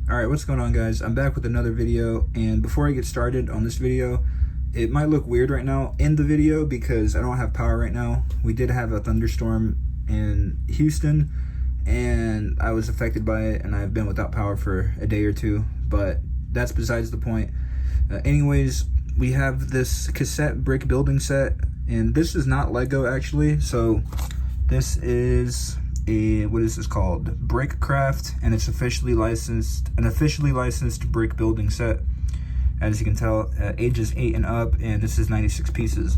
Alright, what's going on, guys? I'm back with another video, and before I get started on this video, it might look weird right now in the video because I don't have power right now. We did have a thunderstorm in Houston, and I was affected by it, and I've been without power for a day or two, but that's besides the point. Anyways, we have this cassette brick building set, and this is not Lego actually, so this is what is this called? BRICKCRAFT, and it's officially licensed brick building set. As you can tell, ages 8 and up, and this is 96 pieces.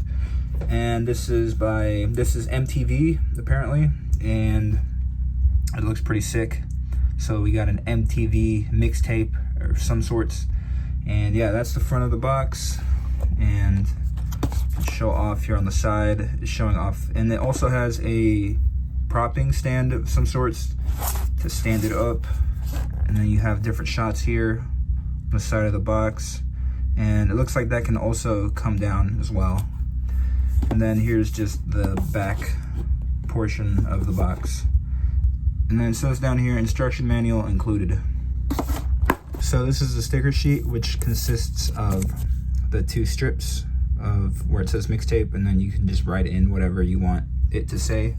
And this is MTV apparently, and it looks pretty sick. So we got an MTV mixtape or some sorts, and yeah, that's the front of the box. And show off here on the side, it's showing off, and it also has a propping stand of some sorts to stand it up, and then you have different shots here on the side of the box, and it looks like that can also come down as well. And then here's just the back portion of the box, and then it says down here, instruction manual included. So this is the sticker sheet, which consists of the 2 strips of where it says mixtape, and then you can just write in whatever you want it to say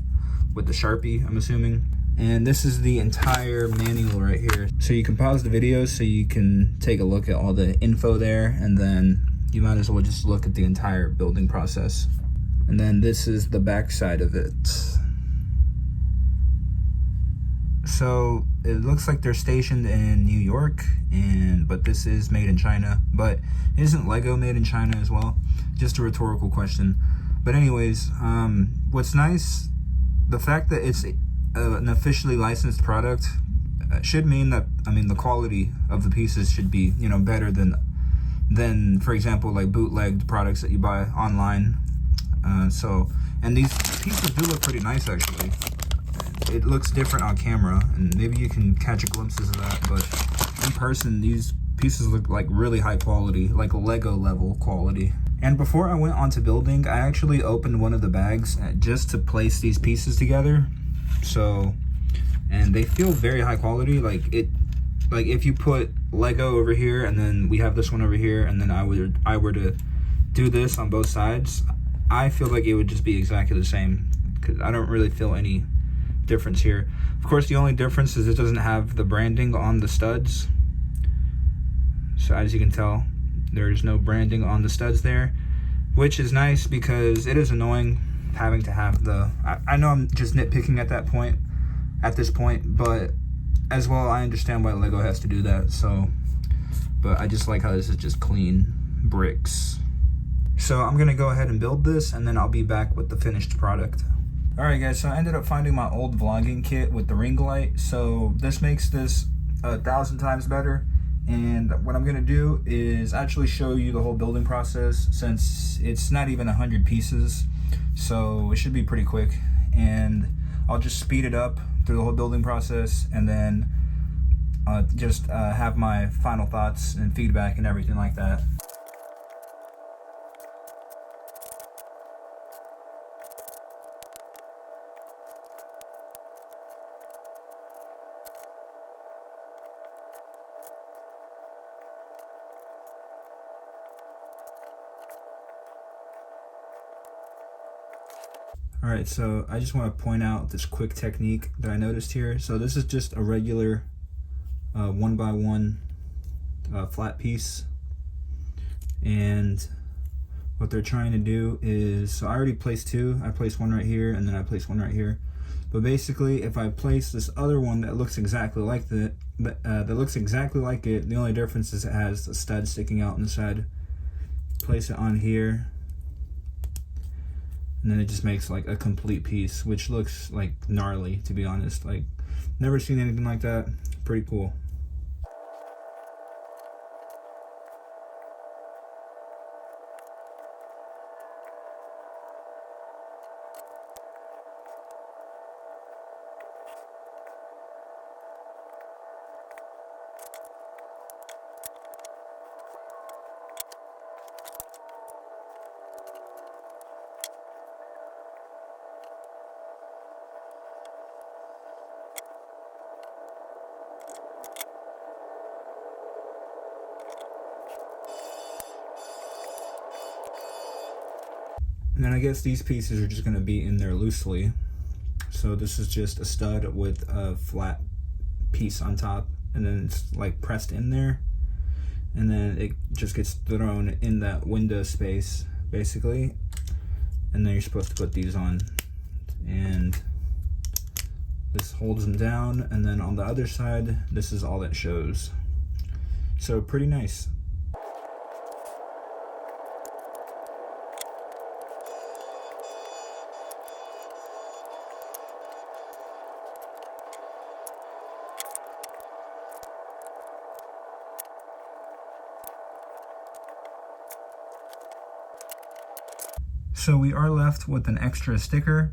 with the Sharpie, I'm assuming. And this is the entire manual right here. So you can pause the video so you can take a look at all the info there, and then you might as well just look at the entire building process. And then this is the back side of it. So it looks like they're stationed in New York, but this is made in China. But isn't Lego made in China as well? Just a rhetorical question. But anyways, what's nice, the fact that it's an officially licensed product should mean that, the quality of the pieces should be, better than for example, like bootlegged products that you buy online. And these pieces do look pretty nice actually. It looks different on camera, and maybe you can catch a glimpses of that, but in person, these pieces look like really high quality, like Lego level quality. And before I went on to building, I actually opened one of the bags just to place these pieces together. And they feel very high quality. Like if you put Lego over here, and then we have this one over here, and then I were to do this on both sides, I feel like it would just be exactly the same, because I don't really feel any difference here. Of course, the only difference is it doesn't have the branding on the studs. So as you can tell, there's no branding on the studs there, which is nice because it is annoying having to have the, I know I'm just nitpicking at this point, but as well, I understand why Lego has to do that. So, but I just like how this is just clean bricks. So I'm gonna go ahead and build this, and then I'll be back with the finished product. Alright guys, so I ended up finding my old vlogging kit with the ring light, so this makes this 1,000 times better. And what I'm gonna do is actually show you the whole building process, since it's not even 100 pieces, so it should be pretty quick. And I'll just speed it up through the whole building process, and then just have my final thoughts and feedback and everything like that. Alright, so I just want to point out this quick technique that I noticed here. So this is just a regular 1x1 flat piece, and what they're trying to do is, so I already placed 2. I placed one right here, and then I placed one right here. But basically, if I place this other one that looks exactly like it, the only difference is it has the stud sticking out on the side. Place it on here, and then it just makes like a complete piece, which looks like gnarly, to be honest. Like, never seen anything like that. Pretty cool. And then I guess these pieces are just going to be in there loosely. So this is just a stud with a flat piece on top, and then it's like pressed in there, and then it just gets thrown in that window space basically, and then you're supposed to put these on, and this holds them down, and then on the other side this is all that shows. So pretty nice. So we are left with an extra sticker,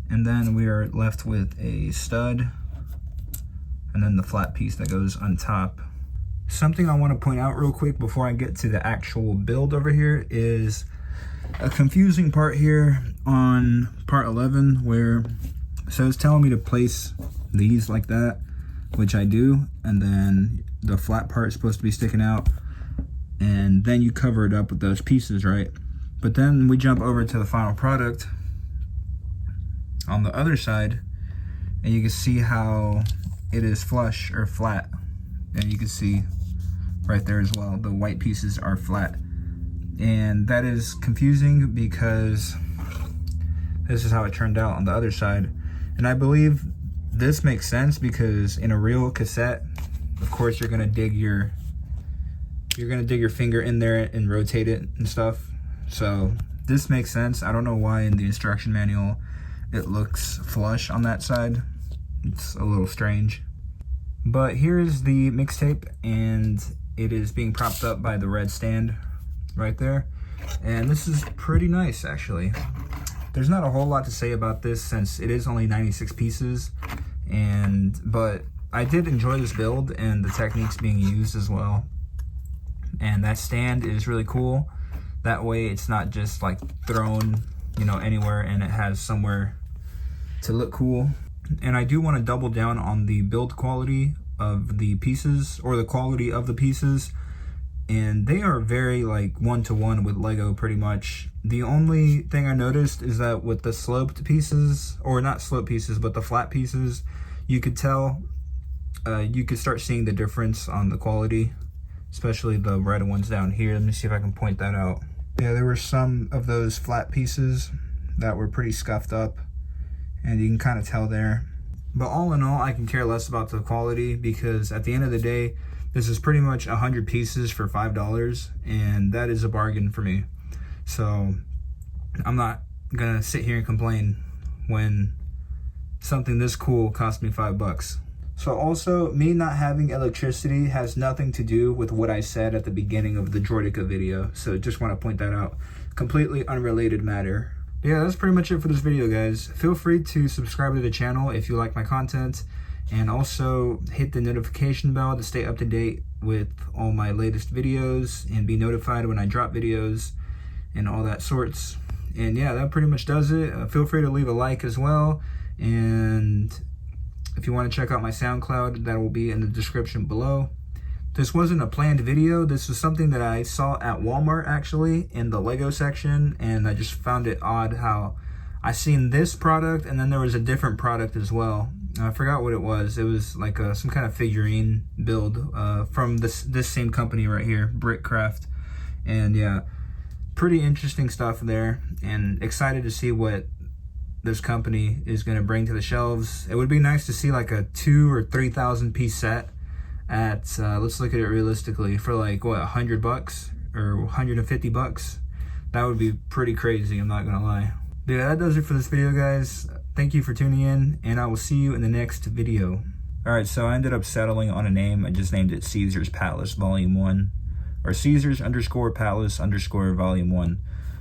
and then we are left with a stud, and then the flat piece that goes on top. Something I want to point out real quick before I get to the actual build over here is a confusing part here on part 11, where so it's telling me to place these like that, which I do, and then the flat part is supposed to be sticking out, and then you cover it up with those pieces, right? But then we jump over to the final product on the other side, and you can see how it is flush or flat. And you can see right there as well, the white pieces are flat. And that is confusing because this is how it turned out on the other side. And I believe this makes sense because in a real cassette, of course, you're gonna dig your finger in there and rotate it and stuff. So this makes sense. I don't know why in the instruction manual it looks flush on that side. It's a little strange. But here is the mixtape, and it is being propped up by the red stand right there. And this is pretty nice, actually. There's not a whole lot to say about this since it is only 96 pieces, but I did enjoy this build and the techniques being used as well. And that stand is really cool. That way it's not just like thrown, you know, anywhere, and it has somewhere to look cool. And I do want to double down on the build quality of the pieces, or the quality of the pieces. And they are very like one-to-one with Lego pretty much. The only thing I noticed is that with the sloped pieces, or not sloped pieces, but the flat pieces, you could tell, you could start seeing the difference on the quality, especially the red ones down here. Let me see if I can point that out. Yeah, there were some of those flat pieces that were pretty scuffed up, and you can kind of tell there. But all in all, I can care less about the quality, because at the end of the day, this is pretty much 100 pieces for $5, and that is a bargain for me. So I'm not gonna sit here and complain when something this cool cost me $5. So also, me not having electricity has nothing to do with what I said at the beginning of the Droidica video. So just want to point that out. Completely unrelated matter. Yeah, that's pretty much it for this video, guys. Feel free to subscribe to the channel if you like my content, and also hit the notification bell to stay up to date with all my latest videos and be notified when I drop videos and all that sorts. And yeah, that pretty much does it. Feel free to leave a like as well, and if you want to check out my SoundCloud, that will be in the description below. This wasn't a planned video. This was something that I saw at Walmart, actually, in the Lego section, and I just found it odd how I seen this product, and then there was a different product as well. I forgot what it was. It was like some kind of figurine build from this same company right here, BRICKCRAFT. And yeah, pretty interesting stuff there, and excited to see what this company is going to bring to the shelves. It would be nice to see like a 2,000 or 3,000 piece set at let's look at it realistically, for like what, $100 or $150. That would be pretty crazy, I'm not gonna lie. But yeah, that does it for this video, guys. Thank you for tuning in, and I will see you in the next video. Alright, so I ended up settling on a name. I just named it Caesar's Palace Volume 1, or Caesars_Palace_Volume 1.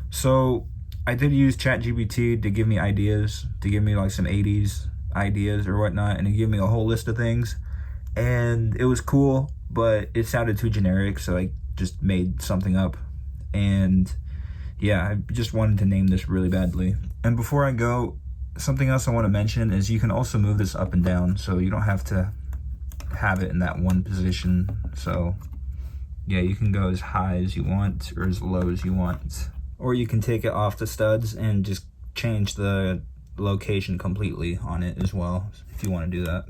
So I did use ChatGPT to give me ideas, to give me like some 80s ideas or whatnot, and to give me a whole list of things. And it was cool, but it sounded too generic, so I just made something up. And yeah, I just wanted to name this really badly. And before I go, something else I want to mention is you can also move this up and down, so you don't have to have it in that one position. So yeah, you can go as high as you want or as low as you want, or you can take it off the studs and just change the location completely on it as well, if you want to do that.